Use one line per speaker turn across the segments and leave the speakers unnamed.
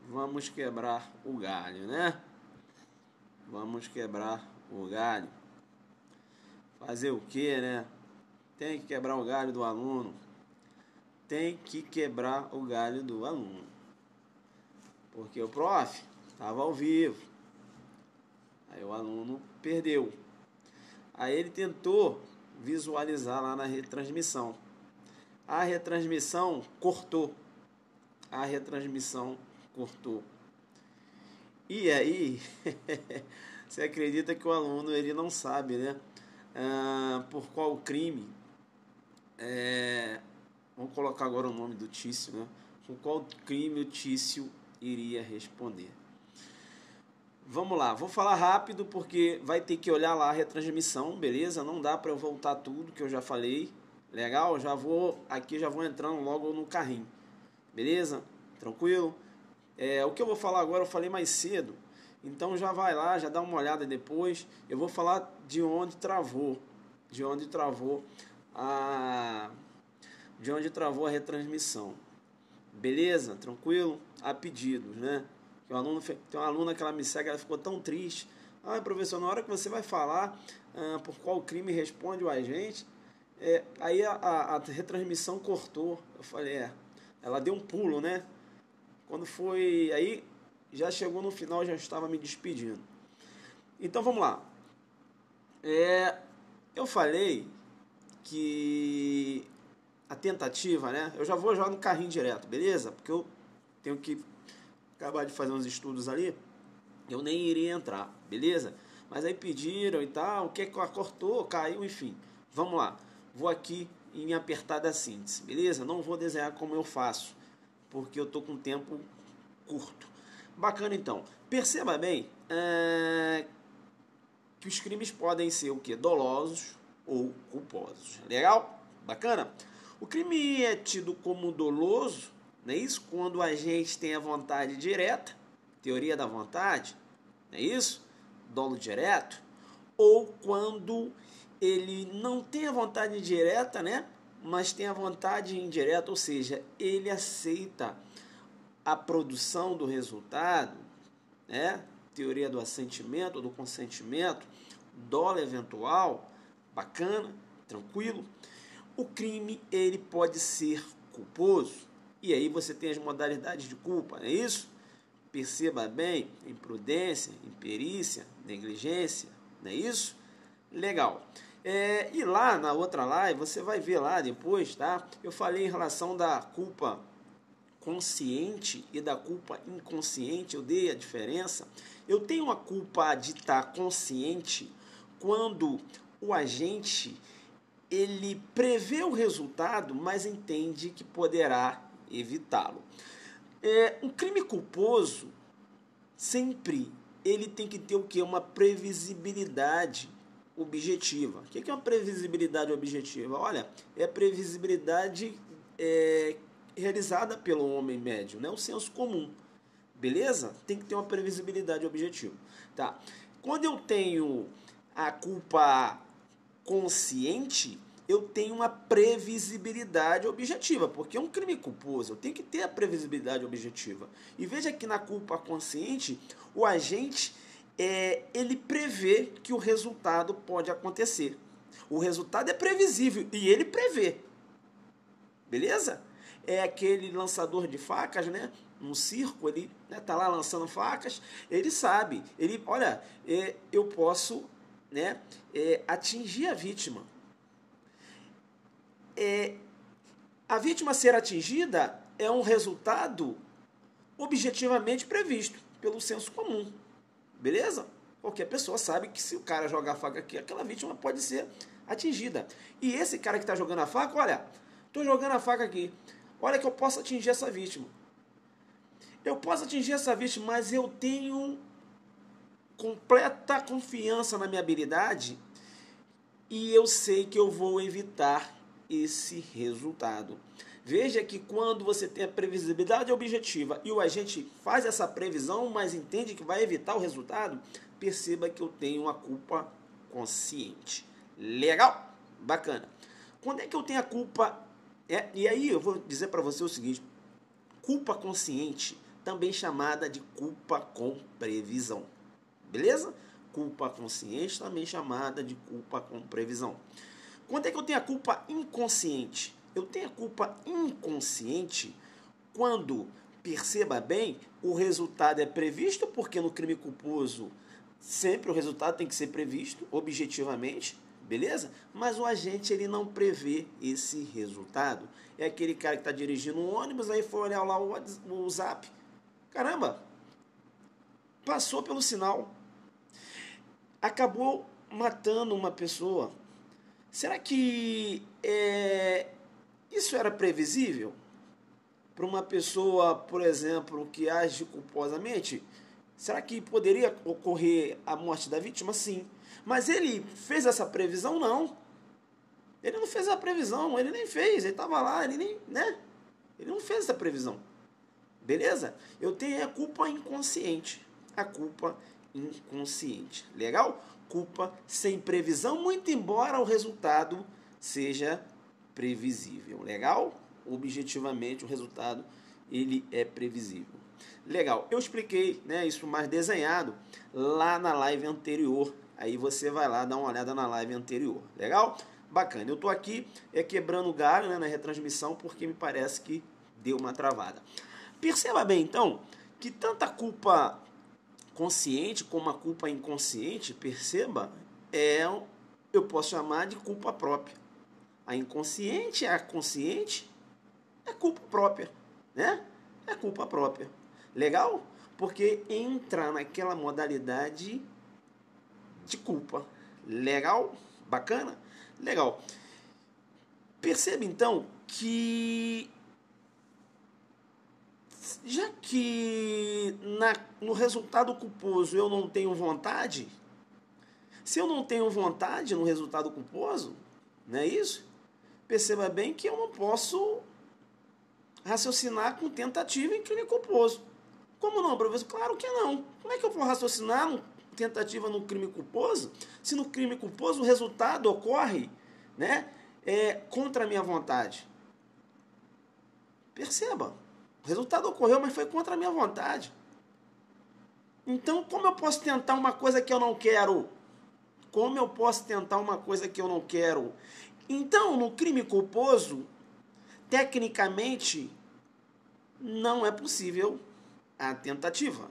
vamos quebrar o galho, né? Vamos quebrar o galho. Fazer o que, né? Tem que quebrar o galho do aluno. Tem que quebrar o galho do aluno. Porque o prof estava ao vivo. Aí o aluno perdeu. Aí ele tentou visualizar lá na retransmissão. A retransmissão cortou. E aí, você acredita que o aluno ele não sabe, né? Por qual crime? Vamos colocar agora o nome do Tício, né? Por qual crime o Tício iria responder? Vamos lá, vou falar rápido porque vai ter que olhar lá a retransmissão, beleza? Não dá para eu voltar tudo que eu já falei. Legal? Já vou entrando logo no carrinho. Beleza? Tranquilo? O que eu vou falar agora eu falei mais cedo. Então já vai lá, já dá uma olhada depois. Eu vou falar de onde travou. De onde travou a retransmissão. Beleza? Tranquilo? A pedidos, né? Tem uma aluna que ela me segue, ela ficou tão triste. Professor, na hora que você vai falar por qual crime responde o agente, aí a retransmissão cortou. Eu falei, ela deu um pulo, né? Quando foi, aí já chegou no final, já estava me despedindo. Então vamos lá. Eu falei que a tentativa, né? Eu já vou jogar no carrinho direto, beleza? Porque eu tenho que acabar de fazer uns estudos ali, eu nem iria entrar, beleza? Mas aí pediram e tal, o que cortou, caiu, enfim. Vamos lá, vou aqui em apertada síntese, beleza? Não vou desenhar como eu faço, porque eu tô com tempo curto. Bacana então, perceba bem que os crimes podem ser o quê? Dolosos ou culposos, legal? Bacana? O crime é tido como doloso, não é isso? Quando a gente tem a vontade direta, teoria da vontade, não é isso? Dolo direto. Ou quando ele não tem a vontade direta, né? Mas tem a vontade indireta, ou seja, ele aceita a produção do resultado, né? Teoria do assentimento, do consentimento, dolo eventual, bacana, tranquilo. O crime, ele pode ser culposo. E aí você tem as modalidades de culpa, não é isso? Perceba bem, imprudência, imperícia, negligência, não é isso? Legal. E lá na outra live, você vai ver lá depois, tá? Eu falei em relação da culpa consciente e da culpa inconsciente, eu dei a diferença. Eu tenho uma culpa de estar consciente quando o agente ele prevê o resultado, mas entende que poderá evitá-lo. Um crime culposo, sempre ele tem que ter o quê? Uma previsibilidade objetiva. O que é uma previsibilidade objetiva? Olha, é a previsibilidade realizada pelo homem médio, né? O senso comum. Beleza? Tem que ter uma previsibilidade objetiva. Tá? Quando eu tenho a culpa consciente, eu tenho uma previsibilidade objetiva, porque é um crime culposo, eu tenho que ter a previsibilidade objetiva. E veja que na culpa consciente, o agente ele prevê que o resultado pode acontecer. O resultado é previsível e ele prevê. Beleza? É aquele lançador de facas, né? No circo, ele tá lá lançando facas, ele sabe, olha, eu posso, né, atingir a vítima. A vítima ser atingida é um resultado objetivamente previsto pelo senso comum, beleza? Qualquer pessoa sabe que se o cara jogar a faca aqui, aquela vítima pode ser atingida. E esse cara que está jogando a faca, olha, estou jogando a faca aqui, olha que eu posso atingir essa vítima. Eu posso atingir essa vítima, mas eu tenho completa confiança na minha habilidade e eu sei que eu vou evitar esse resultado. Veja que quando você tem a previsibilidade objetiva e o agente faz essa previsão, mas entende que vai evitar o resultado, perceba que eu tenho uma culpa consciente. Legal? Bacana. Quando é que eu tenho a culpa? E aí eu vou dizer para você o seguinte, culpa consciente também chamada de culpa com previsão. Beleza? Culpa consciente, também chamada de culpa com previsão. Quando é que eu tenho a culpa inconsciente? Eu tenho a culpa inconsciente quando, perceba bem, o resultado é previsto, porque no crime culposo sempre o resultado tem que ser previsto objetivamente, beleza? Mas o agente ele não prevê esse resultado. É aquele cara que está dirigindo um ônibus, aí foi olhar lá o zap. Caramba, passou pelo sinal. Acabou matando uma pessoa. Será que isso era previsível? Para uma pessoa, por exemplo, que age culposamente, será que poderia ocorrer a morte da vítima? Sim. Mas ele fez essa previsão? Não. Ele não fez a previsão, ele nem fez, ele estava lá, ele nem, né? Ele não fez essa previsão. Beleza? Eu tenho a culpa inconsciente. A culpa inconsciente. Legal? Culpa sem previsão, muito embora o resultado seja previsível. Legal? Objetivamente o resultado ele é previsível. Legal, eu expliquei, né, isso mais desenhado lá na live anterior. Aí você vai lá dar uma olhada na live anterior. Legal? Bacana. Eu tô aqui quebrando galho, né, na retransmissão porque me parece que deu uma travada. Perceba bem então que tanta culpa consciente como a culpa inconsciente, perceba, eu posso chamar de culpa própria. A inconsciente, a consciente é culpa própria, né? É culpa própria. Legal? Porque entra naquela modalidade de culpa. Legal? Bacana? Legal. Perceba então que já que no resultado culposo eu não tenho vontade, se eu não tenho vontade no resultado culposo, não é isso? Perceba bem que eu não posso raciocinar com tentativa em crime culposo. Como não, professor? Claro que não. Como é que eu vou raciocinar tentativa no crime culposo se no crime culposo o resultado ocorre, né, contra a minha vontade? Perceba. O resultado ocorreu, mas foi contra a minha vontade. Então, como eu posso tentar uma coisa que eu não quero? Como eu posso tentar uma coisa que eu não quero? Então, no crime culposo, tecnicamente, não é possível a tentativa.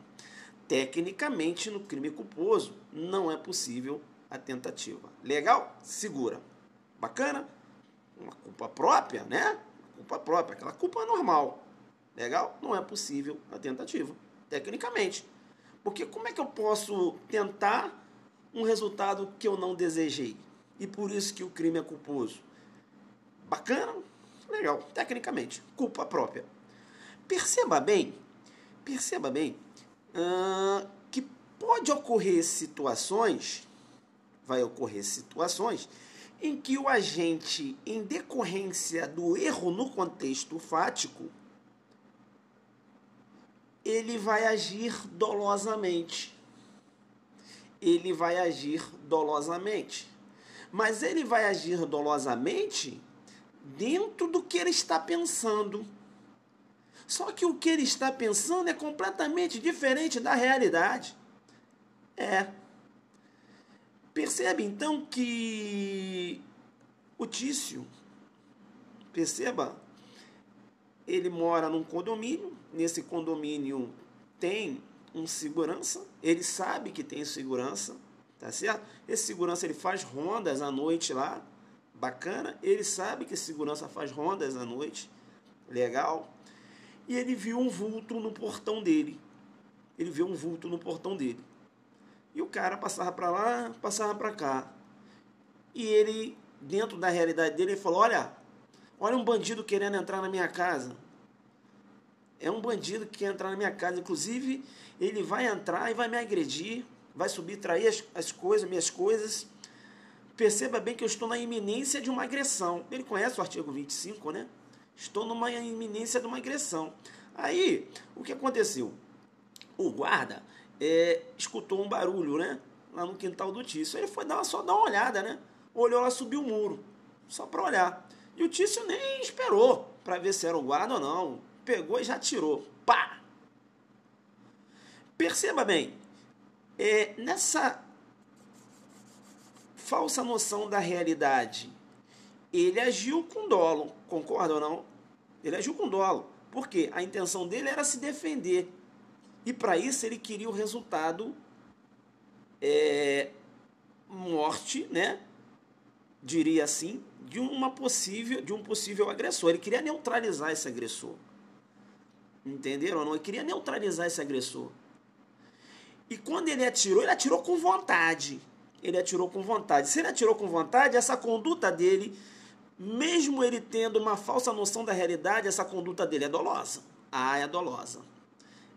Tecnicamente, no crime culposo, não é possível a tentativa. Legal? Segura. Bacana? Uma culpa própria, né? Culpa própria, aquela culpa normal. Legal? Não é possível a tentativa, tecnicamente. Porque como é que eu posso tentar um resultado que eu não desejei? E por isso que o crime é culposo. Bacana? Legal. Tecnicamente, culpa própria. Perceba bem que pode ocorrer situações, em que o agente, em decorrência do erro no contexto fático, ele vai agir dolosamente. Mas ele vai agir dolosamente dentro do que ele está pensando. Só que o que ele está pensando é completamente diferente da realidade. Percebe então que o Tício, ele mora num condomínio, nesse condomínio tem um segurança, ele sabe que tem segurança, tá certo? Esse segurança ele faz rondas à noite lá, bacana, ele sabe que segurança faz rondas à noite, legal, e ele viu um vulto no portão dele, e o cara passava para lá, passava para cá, e ele, dentro da realidade dele, ele falou, olha um bandido querendo entrar na minha casa. É um bandido que quer entrar na minha casa. Inclusive, ele vai entrar e vai me agredir, vai subtrair minhas coisas. Perceba bem que eu estou na iminência de uma agressão. Ele conhece o artigo 25, né? Estou numa iminência de uma agressão. Aí, o que aconteceu? O guarda escutou um barulho, né? Lá no quintal do Tício. Ele foi só dar uma olhada, né? Olhou lá, subiu o muro, só para olhar. E o Tício nem esperou para ver se era o guarda ou não. Pegou e já tirou. Pá! Perceba bem, nessa falsa noção da realidade, ele agiu com dolo, concorda ou não? Ele agiu com dolo, porque a intenção dele era se defender, e para isso ele queria o resultado morte, né? Diria assim, de um possível agressor. Ele queria neutralizar esse agressor. Entenderam ou não? Ele queria neutralizar esse agressor. E quando ele atirou com vontade. Ele atirou com vontade. Se ele atirou com vontade, essa conduta dele, mesmo ele tendo uma falsa noção da realidade, essa conduta dele é dolosa. É dolosa.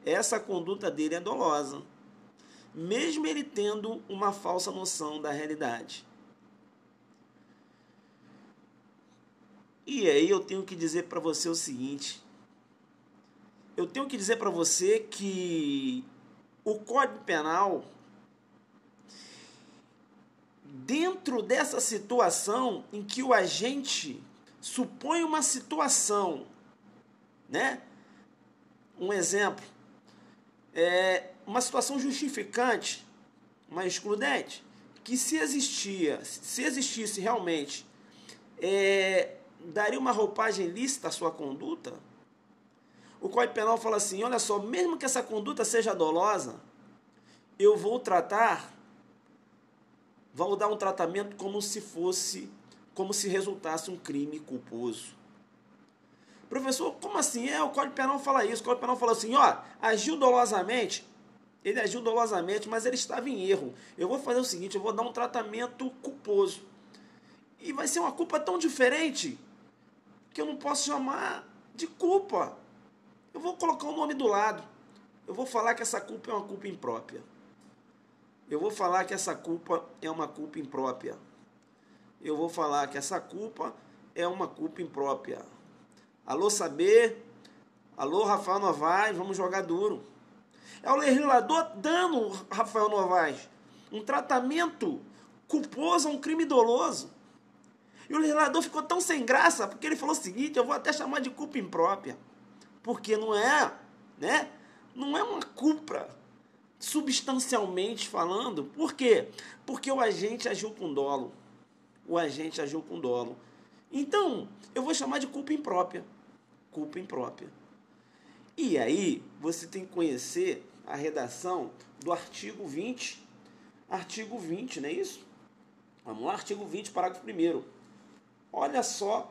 Essa conduta dele é dolosa. Mesmo ele tendo uma falsa noção da realidade. E aí eu tenho que dizer para você o seguinte. Eu tenho que dizer para você que o Código Penal, dentro dessa situação em que o agente supõe uma situação, né? Um exemplo, uma situação justificante, uma excludente, que se existisse realmente, daria uma roupagem lícita à sua conduta. O Código Penal fala assim, olha só, mesmo que essa conduta seja dolosa, eu vou dar um tratamento como se resultasse um crime culposo. Professor, como assim? O Código Penal fala isso. O Código Penal fala assim, agiu dolosamente. Ele agiu dolosamente, mas ele estava em erro. Eu vou fazer o seguinte, eu vou dar um tratamento culposo. E vai ser uma culpa tão diferente que eu não posso chamar de culpa. Eu vou colocar o nome do lado. Eu vou falar que essa culpa é uma culpa imprópria. Eu vou falar que essa culpa é uma culpa imprópria. Eu vou falar que essa culpa é uma culpa imprópria. Alô, Saber? Alô, Rafael Novaes? Vamos jogar duro. É o legislador dando, Rafael Novaes, um tratamento culposo a um crime doloso. E o legislador ficou tão sem graça, porque ele falou o seguinte, eu vou até chamar de culpa imprópria. Porque não é, né? Não é uma culpa, substancialmente falando. Por quê? Porque o agente agiu com dolo. O agente agiu com dolo. Então, eu vou chamar de culpa imprópria. Culpa imprópria. E aí, você tem que conhecer a redação do artigo 20. Artigo 20, não é isso? Vamos lá, artigo 20, parágrafo 1º. Olha só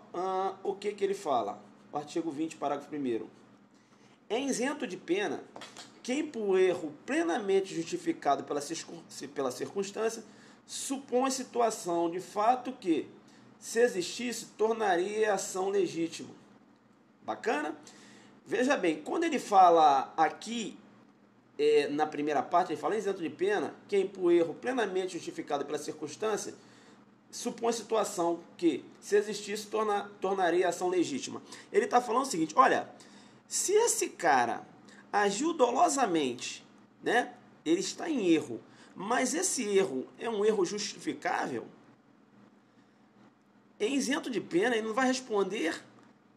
o que ele fala. O artigo 20, parágrafo 1º. É isento de pena quem, por erro plenamente justificado pela circunstância, supõe situação de fato que, se existisse, tornaria a ação legítima. Bacana? Veja bem, quando ele fala aqui, na primeira parte, ele fala isento de pena quem, por erro plenamente justificado pela circunstância, supõe situação que, se existisse, tornaria a ação legítima. Ele está falando o seguinte, olha, se esse cara agiu dolosamente, né, ele está em erro, mas esse erro é um erro justificável, é isento de pena, ele não vai responder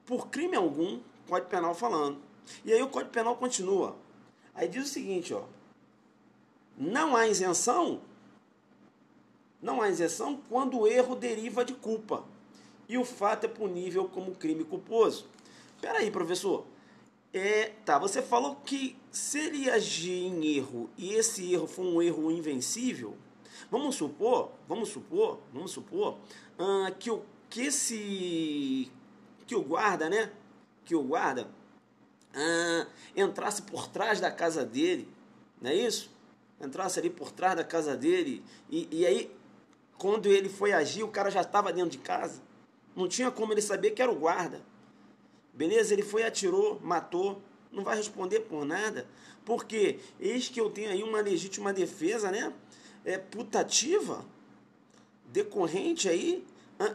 por crime algum, Código Penal falando. E aí o Código Penal continua. Aí diz o seguinte, não há isenção quando o erro deriva de culpa e o fato é punível como crime culposo. Espera aí, professor. Você falou que se ele agir em erro e esse erro for um erro invencível, vamos supor que o guarda, né? Que o guarda entrasse por trás da casa dele, não é isso? Entrasse ali por trás da casa dele e aí, quando ele foi agir, o cara já estava dentro de casa. Não tinha como ele saber que era o guarda. Beleza? Ele foi, atirou, matou. Não vai responder por nada. Porque eis que eu tenho aí uma legítima defesa, né? Putativa, decorrente aí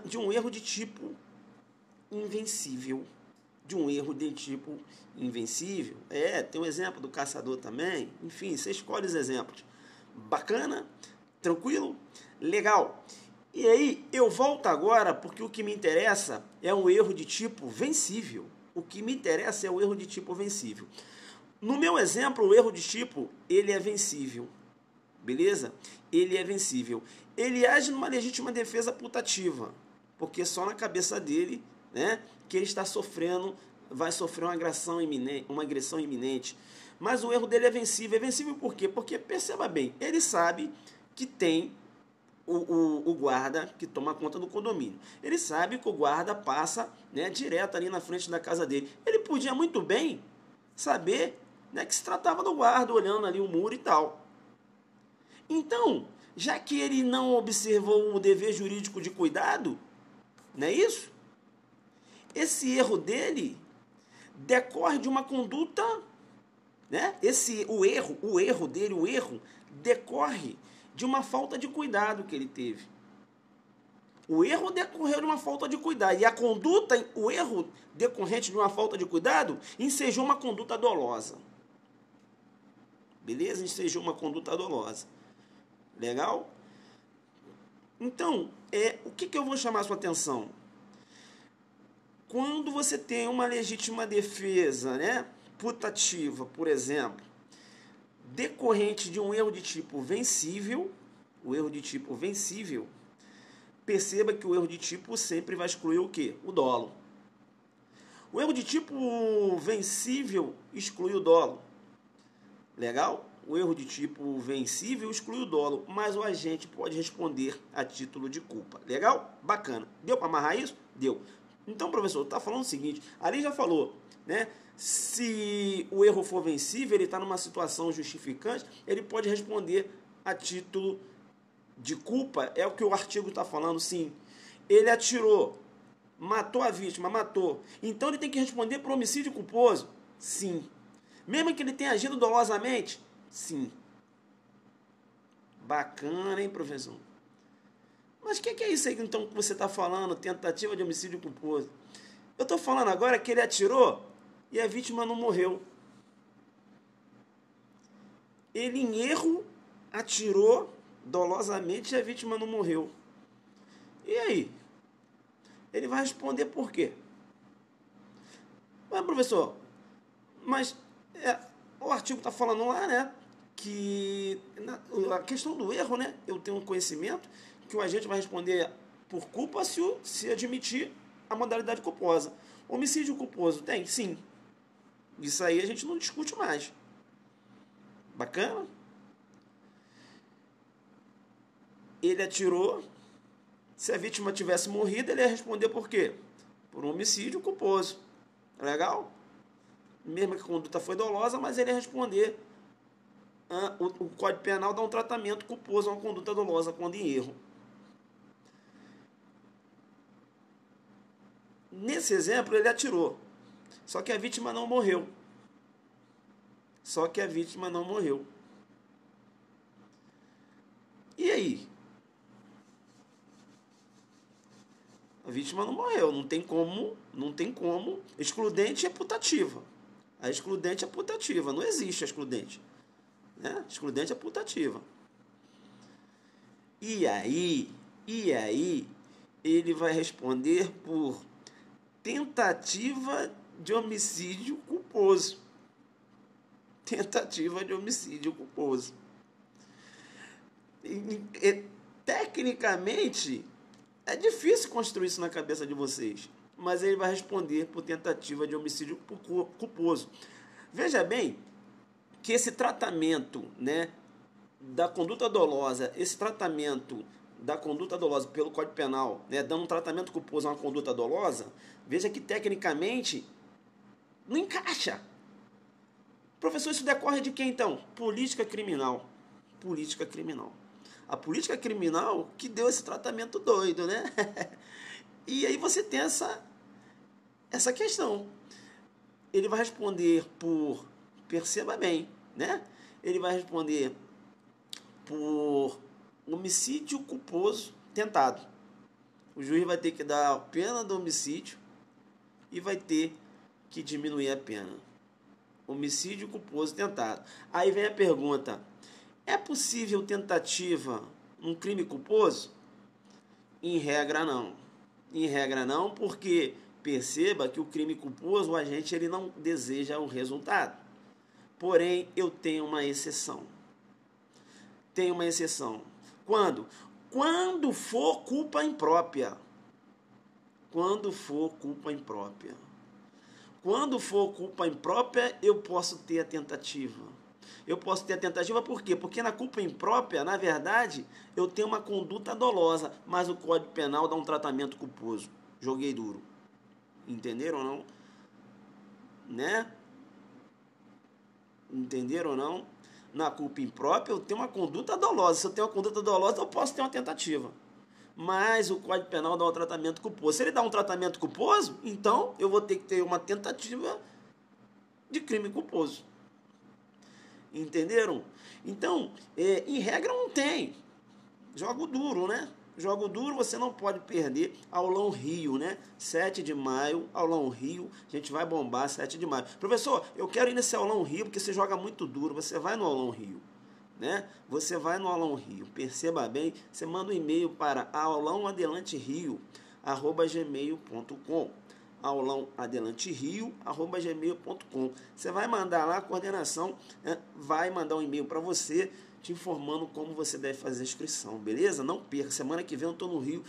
de um erro de tipo invencível. Tem um exemplo do caçador também. Enfim, você escolhe os exemplos. Bacana? Tranquilo? Legal. E aí, eu volto agora porque o que me interessa é um erro de tipo vencível. O que me interessa é o erro de tipo vencível. No meu exemplo, o erro de tipo, ele é vencível. Beleza? Ele é vencível. Ele age numa legítima defesa putativa, porque só na cabeça dele, né, que ele está sofrendo, vai sofrer uma agressão iminente. Mas o erro dele é vencível. É vencível por quê? Porque, perceba bem, ele sabe que tem o guarda que toma conta do condomínio. Ele sabe que o guarda passa, né, direto ali na frente da casa dele. Ele podia muito bem saber, né, que se tratava do guarda, olhando ali o muro e tal. Então, já que ele não observou o dever jurídico de cuidado, não é isso? Esse erro dele decorre de uma conduta, né? O erro dele decorre de uma falta de cuidado que ele teve. O erro decorreu de uma falta de cuidado. E a conduta, o erro decorrente de uma falta de cuidado, ensejou uma conduta dolosa. Beleza? Ensejou uma conduta dolosa. Legal? Então, o que eu vou chamar a sua atenção? Quando você tem uma legítima defesa, né, putativa, por exemplo, decorrente de um erro de tipo vencível, perceba que o erro de tipo sempre vai excluir o quê? O dolo. O erro de tipo vencível exclui o dolo. Legal? O erro de tipo vencível exclui o dolo, mas o agente pode responder a título de culpa. Legal? Bacana. Deu para amarrar isso? Deu. Então, professor, está falando o seguinte, ali já falou, né? Se o erro for vencível, ele está numa situação justificante, ele pode responder a título de culpa, é o que o artigo está falando, sim. Ele atirou, matou a vítima, matou. Então ele tem que responder por homicídio culposo? Sim. Mesmo que ele tenha agido dolosamente? Sim. Bacana, hein, professor? Mas o que é isso aí então que você está falando? Tentativa de homicídio culposo. Eu estou falando agora que ele atirou e a vítima não morreu. Ele, em erro, atirou dolosamente e a vítima não morreu. E aí? Ele vai responder por quê? Mas, professor, o artigo está falando lá, né, que a questão do erro, né, eu tenho um conhecimento que o agente vai responder por culpa se admitir a modalidade culposa. Homicídio culposo tem? Sim. Isso aí a gente não discute mais. Bacana? Ele atirou. Se a vítima tivesse morrido, ele ia responder por quê? Por homicídio culposo. Legal? Mesmo que a conduta foi dolosa, mas ele ia responder. O Código Penal dá um tratamento culposo a uma conduta dolosa quando em erro. Nesse exemplo, ele atirou. Só que a vítima não morreu. E aí? A vítima não morreu. Não tem como. Excludente é putativa. A excludente é putativa. Não existe a excludente. Né? Excludente é putativa. E aí, ele vai responder por tentativa de homicídio culposo. Tecnicamente, é difícil construir isso na cabeça de vocês, mas ele vai responder por tentativa de homicídio culposo. Veja bem que esse tratamento, né, da conduta dolosa, pelo Código Penal, né, dando um tratamento culposo a uma conduta dolosa, veja que tecnicamente não encaixa. Professor, isso decorre de quem então? Política criminal. A política criminal que deu esse tratamento doido, né? E aí você tem essa questão. Ele vai responder por, perceba bem, né? Ele vai responder por homicídio culposo tentado. O juiz vai ter que dar a pena do homicídio e vai ter que diminuir a pena. Homicídio culposo tentado. Aí vem a pergunta: é possível tentativa num crime culposo? Em regra não, porque perceba que o crime culposo, o agente ele não deseja o resultado. Porém, eu tenho uma exceção. Tenho uma exceção. Quando? Quando for culpa imprópria. Quando for culpa imprópria. Quando for culpa imprópria, eu posso ter a tentativa. Eu posso ter a tentativa por quê? Porque na culpa imprópria, na verdade, eu tenho uma conduta dolosa, mas o Código Penal dá um tratamento culposo. Joguei duro. Entenderam ou não? Né? Entenderam ou não? Na culpa imprópria, eu tenho uma conduta dolosa. Se eu tenho uma conduta dolosa, eu posso ter uma tentativa. Mas o Código Penal dá um tratamento culposo. Se ele dá um tratamento culposo, então eu vou ter que ter uma tentativa de crime culposo. Entenderam? Então, em regra não tem. Jogo duro, né? Jogo duro, você não pode perder. Aulão Rio, né? 7 de maio, Aulão Rio. A gente vai bombar 7 de maio. Professor, eu quero ir nesse Aulão Rio porque você joga muito duro. Você vai no Aulão Rio, né? Você vai no Aulão Rio. Perceba bem, você manda um e-mail para aulãoadelanterio@gmail.com. aulãoadelanterio@gmail.com. Você vai mandar lá, a coordenação vai mandar um e-mail para você te informando como você deve fazer a inscrição, beleza? Não perca, semana que vem eu estou no Rio,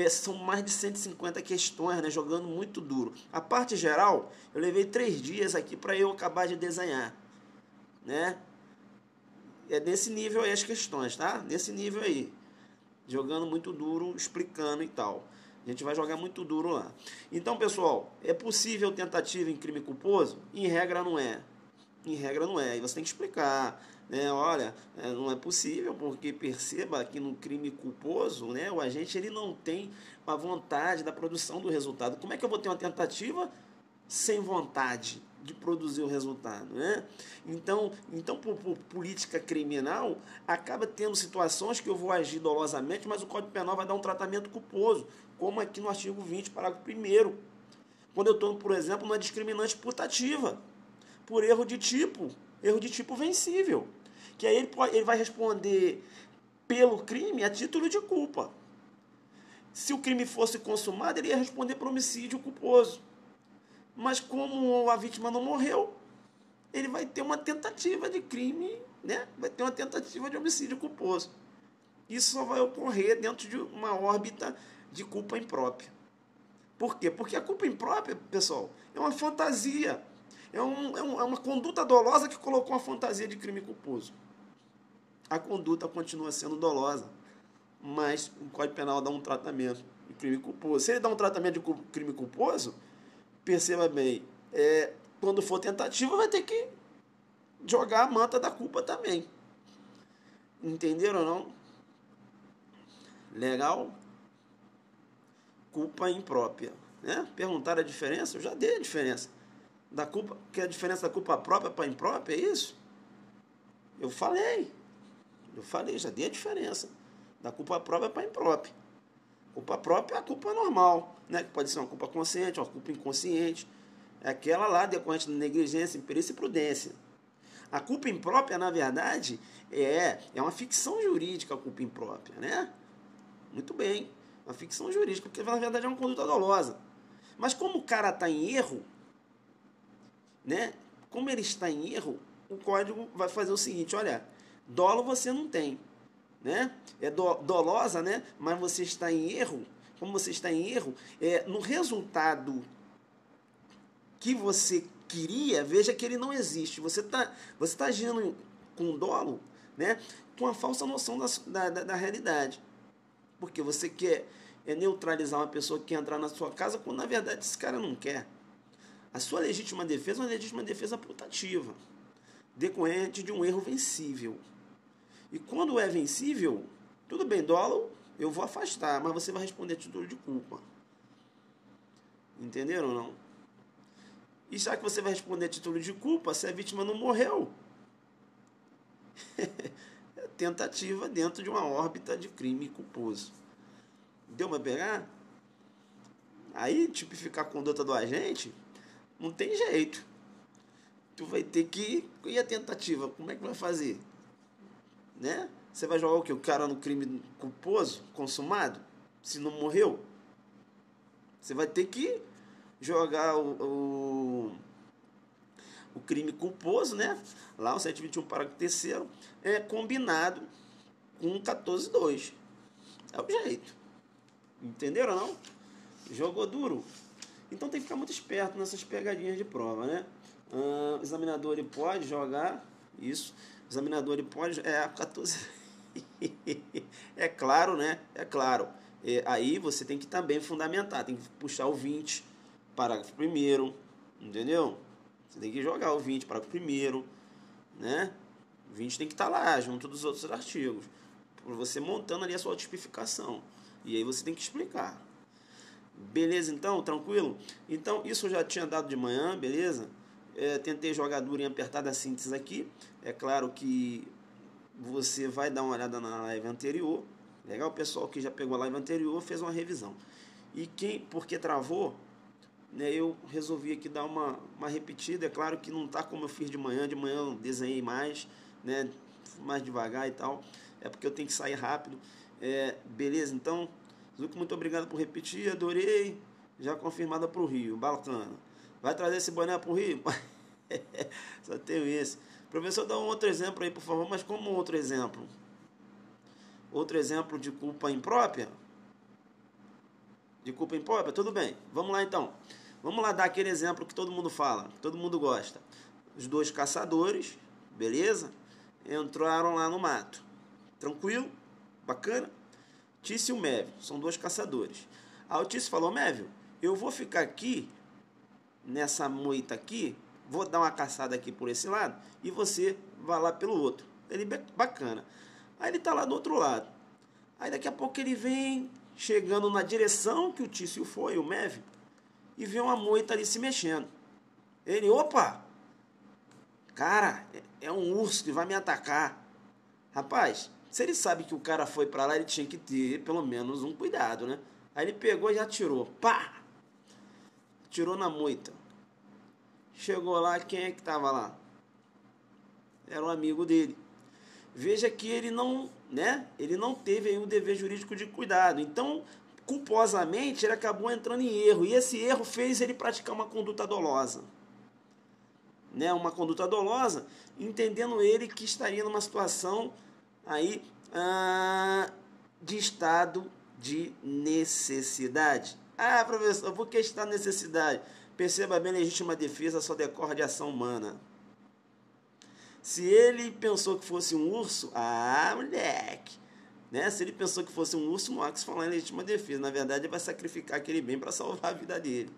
são mais de 150 questões, né, jogando muito duro. A parte geral, eu levei 3 dias aqui para eu acabar de desenhar, né? É nesse nível aí as questões, tá? Nesse nível aí, jogando muito duro, explicando e tal. A gente vai jogar muito duro lá. Então, pessoal, é possível tentativa em crime culposo? Em regra não é. Em regra não é. E você tem que explicar, né? Olha, não é possível, porque perceba que no crime culposo, né, o agente ele não tem a vontade da produção do resultado. Como é que eu vou ter uma tentativa sem vontade de produzir o resultado, né? Então por política criminal, acaba tendo situações que eu vou agir dolosamente, mas o Código Penal vai dar um tratamento culposo, como aqui no artigo 20, parágrafo 1º. Quando eu estou, por exemplo, numa discriminante putativa, por erro de tipo vencível, que aí ele vai responder pelo crime a título de culpa. Se o crime fosse consumado, ele ia responder por homicídio culposo. Mas como a vítima não morreu, ele vai ter uma tentativa de crime, né? Vai ter uma tentativa de homicídio culposo. Isso só vai ocorrer dentro de uma órbita de culpa imprópria. Por quê? Porque a culpa imprópria, pessoal, é uma fantasia. É uma conduta dolosa que colocou uma fantasia de crime culposo. A conduta continua sendo dolosa, mas o Código Penal dá um tratamento de crime culposo. Se ele dá um tratamento de crime culposo, perceba bem, quando for tentativa, vai ter que jogar a manta da culpa também. Entenderam ou não? Legal? Culpa imprópria, né? Perguntaram a diferença? Eu já dei a diferença. Da culpa, que é a diferença da culpa própria para imprópria, é isso? Eu falei, já dei a diferença. Da culpa própria para imprópria. Culpa própria é a culpa normal, né? Que pode ser uma culpa consciente, uma culpa inconsciente. É aquela lá decorrente de negligência, imperícia e prudência. A culpa imprópria, na verdade, é uma ficção jurídica, a culpa imprópria, né? Muito bem, uma ficção jurídica, porque na verdade é uma conduta dolosa. Mas como o cara está em erro, né? Como ele está em erro, o código vai fazer o seguinte, olha, dolo você não tem, né? É dolosa, né? Mas você está em erro. Como você está em erro, no resultado que você queria, veja que ele não existe. Você tá agindo com dolo, né? Com a falsa noção da realidade. Porque você quer neutralizar uma pessoa que quer entrar na sua casa, quando na verdade esse cara não quer. A sua legítima defesa é uma legítima defesa putativa, decorrente de um erro vencível. E quando é vencível, tudo bem, dolo eu vou afastar, mas você vai responder a título de culpa. Entenderam ou não? E já que você vai responder a título de culpa, se a vítima não morreu, é tentativa dentro de uma órbita de crime culposo. Deu para pegar? Aí, tipificar a conduta do agente, não tem jeito. Tu vai ter que... E a tentativa? Como é que vai fazer? Né? Você vai jogar o quê? O cara no crime culposo, consumado? Se não morreu? Você vai ter que jogar o o crime culposo, né? Lá o 121, parágrafo 3º, é combinado com 14.2. É o jeito. Entenderam ou não? Jogou duro? Então tem que ficar muito esperto nessas pegadinhas de prova, né? O examinador ele pode jogar isso. O examinador ele pode... 14... é claro, né? É claro. Aí você tem que também fundamentar. Tem que puxar o 20, parágrafo 1º. Entendeu? Você tem que jogar o 20, parágrafo 1º. Né? O 20 tem que estar lá, junto dos outros artigos. Por você montando ali a sua tipificação. E aí você tem que explicar. Beleza, então? Tranquilo? Então, isso eu já tinha dado de manhã, beleza? Tentei jogar duro em apertada síntese aqui. É claro que você vai dar uma olhada na live anterior. Legal? O pessoal que já pegou a live anterior fez uma revisão. E porque travou, né, eu resolvi aqui dar uma repetida. É claro que não tá como eu fiz de manhã eu desenhei mais, né, mais devagar e tal. É porque eu tenho que sair rápido. Beleza, então... Zuco, muito obrigado por repetir, adorei. Já confirmada para o Rio, bacana. Vai trazer esse boné para o Rio? Só tenho esse. Professor, dá um outro exemplo aí, por favor. Mas como outro exemplo? Outro exemplo de culpa imprópria? De culpa imprópria? Tudo bem. Vamos lá então. Vamos lá dar aquele exemplo que todo mundo fala, que todo mundo gosta. Os dois caçadores, beleza? Entraram lá no mato. Tranquilo? Bacana? Tício e o Mévio, são dois caçadores. Aí o Tício falou, Mévio, eu vou ficar aqui, nessa moita aqui, vou dar uma caçada aqui por esse lado, e você vai lá pelo outro. Ele, bacana. Aí ele tá lá do outro lado. Aí daqui a pouco ele vem chegando na direção que o Tício foi, o Mévio, e vê uma moita ali se mexendo. Ele, opa, cara, é um urso que vai me atacar. Rapaz, se ele sabe que o cara foi pra lá, ele tinha que ter pelo menos um cuidado, né? Aí ele pegou e já atirou. Pá! Tirou na moita. Chegou lá, quem é que tava lá? Era um amigo dele. Veja que ele não, né? Ele não teve aí o dever jurídico de cuidado. Então, culposamente, ele acabou entrando em erro. E esse erro fez ele praticar uma conduta dolosa. Né? Uma conduta dolosa, entendendo ele que estaria numa situação aí de estado de necessidade. Ah, professor, por que está necessidade? Perceba bem, legítima defesa só decorre de ação humana. Se ele pensou que fosse um urso, moleque, né? Se ele pensou que fosse um urso, não há que se falar em legítima defesa. Na verdade, ele vai sacrificar aquele bem para salvar a vida dele,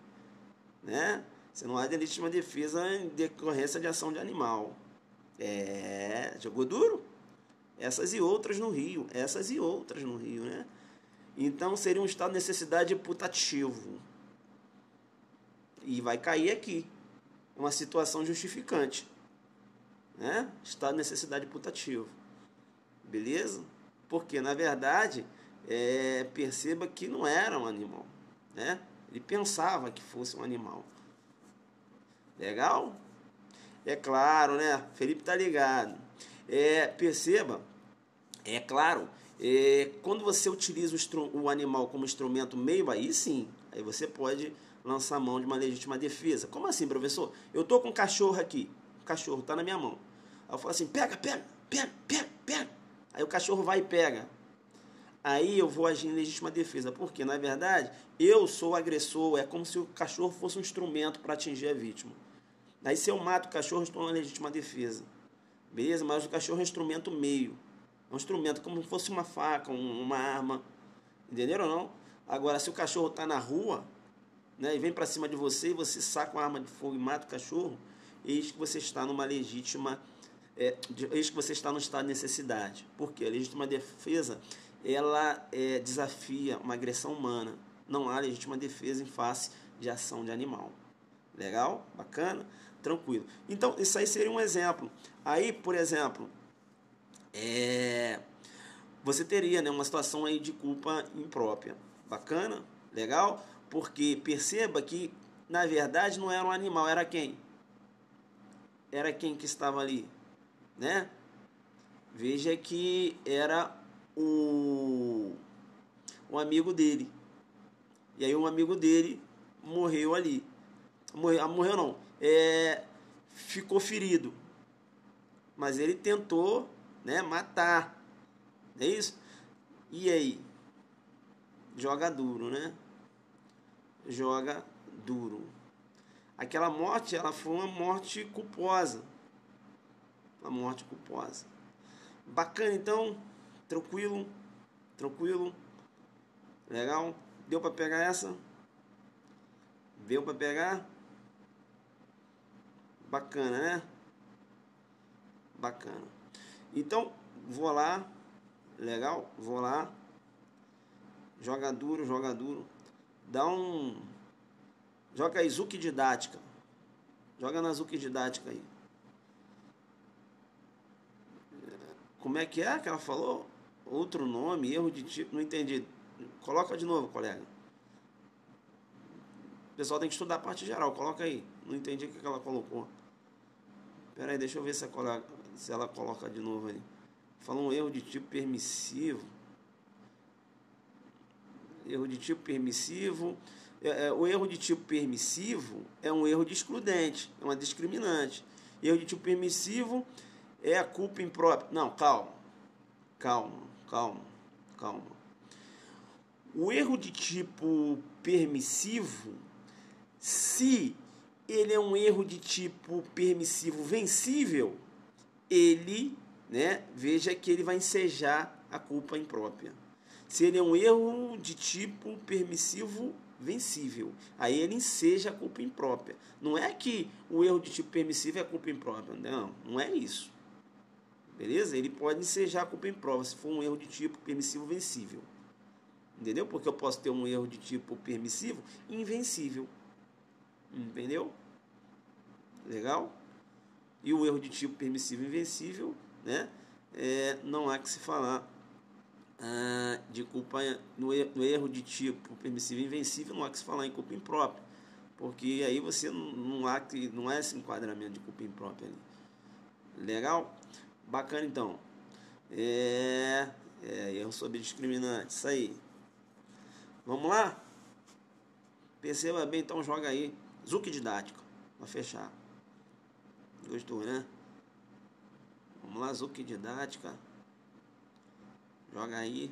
né? Você não há de legítima defesa em decorrência de ação de animal. Jogou duro? Essas e outras no Rio. Né? Então seria um estado de necessidade putativo. E vai cair aqui. Uma situação justificante. Né? Estado de necessidade putativo. Beleza? Porque, na verdade, perceba que não era um animal. Né? Ele pensava que fosse um animal. Legal? É claro, né? Felipe tá ligado. Perceba, é claro, quando você utiliza o animal como instrumento meio, aí sim, aí você pode lançar mão de uma legítima defesa. Como assim, professor? Eu tô com um cachorro aqui, o cachorro tá na minha mão. Aí eu falo assim, pega. Aí o cachorro vai e pega. Aí eu vou agir em legítima defesa, porque, na verdade, eu sou o agressor, é como se o cachorro fosse um instrumento para atingir a vítima. Aí se eu mato o cachorro, estou na legítima defesa. Beleza? Mas o cachorro é um instrumento meio. É um instrumento como se fosse uma faca, uma arma. Entenderam ou não? Agora, se o cachorro está na rua, né, e vem para cima de você, e você saca uma arma de fogo e mata o cachorro, eis que você está numa legítima... eis que você está no estado de necessidade. Porque a legítima defesa, ela desafia uma agressão humana. Não há legítima defesa em face de ação de animal. Legal? Bacana? Tranquilo. Então, isso aí seria um exemplo. Aí, por exemplo, você teria, né, uma situação aí de culpa imprópria. Bacana? Legal? Porque perceba que, na verdade, não era um animal, era quem? Era quem que estava ali, né? Veja que era um amigo dele. E aí um amigo dele morreu ali. Morreu não. ficou ferido, mas ele tentou, né, matar, é isso? E aí? Joga duro, né? Joga duro. Aquela morte, ela foi uma morte culposa. Uma morte culposa. Bacana, então. Tranquilo. Tranquilo. Legal. Deu para pegar essa? Deu para pegar? Bacana, né? Bacana. Então, vou lá. Legal? Vou lá. Joga duro, joga duro. Dá um... Joga aí, Zuki Didática. Joga na Zuki Didática aí. Como é que ela falou? Outro nome, erro de tipo, não entendi. Coloca de novo, colega. O pessoal tem que estudar a parte geral, coloca aí. Não entendi o que ela colocou. Pera aí, deixa eu ver se ela coloca de novo aí. Falou um erro de tipo permissivo. Erro de tipo permissivo. O erro de tipo permissivo é um erro de excludente, é uma discriminante. Erro de tipo permissivo é a culpa imprópria. Não, calma. O erro de tipo permissivo, se ele é um erro de tipo permissivo vencível, ele, né, veja que ele vai ensejar a culpa imprópria. Se ele é um erro de tipo permissivo vencível, aí ele enseja a culpa imprópria. Não é que o erro de tipo permissivo é a culpa imprópria, não é isso. Beleza? Ele pode ensejar a culpa imprópria se for um erro de tipo permissivo vencível. Entendeu? Porque eu posso ter um erro de tipo permissivo invencível. Entendeu? Legal? E o erro de tipo permissivo invencível, né? Não há que se falar de culpa no erro de tipo permissivo invencível, não há que se falar em culpa imprópria, porque aí você não é esse enquadramento de culpa imprópria ali. Legal? Bacana, então. Erro sobre discriminante, isso aí. Vamos lá? Perceba bem, então joga aí. Zuki Didático, para fechar. Gostou, né? Vamos lá, Zuki Didática. Joga aí.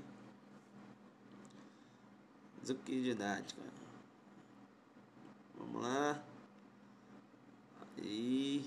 Zuki Didática. Vamos lá. E